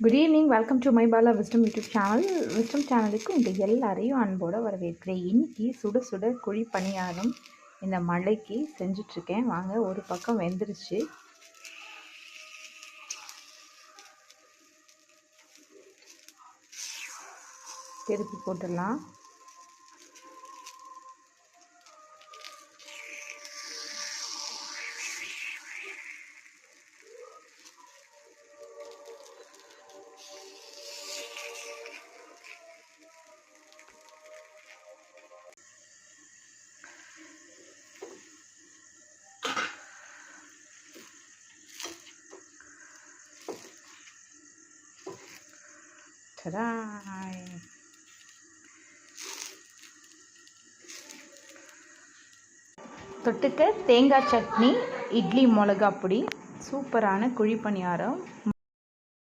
Good evening. Welcome to my Bala wisdom YouTube channel. Wisdom சேனலுக்கு உங்கள் எல்லாரையும் அன்போடு வரவேற்கிறேன். இன்னைக்கு சுட சுட குழி பணியாரம் இந்த மழைக்கு செஞ்சிட்ருக்கேன். வாங்க, ஒரு பக்கம் வெந்துருச்சு. திருப்பி போட்டுடலாம். தொட்டுக்க தேங்காய் சட்னி, இட்லி மிளகா பொடி, சூப்பரான குழி பணியாரம்.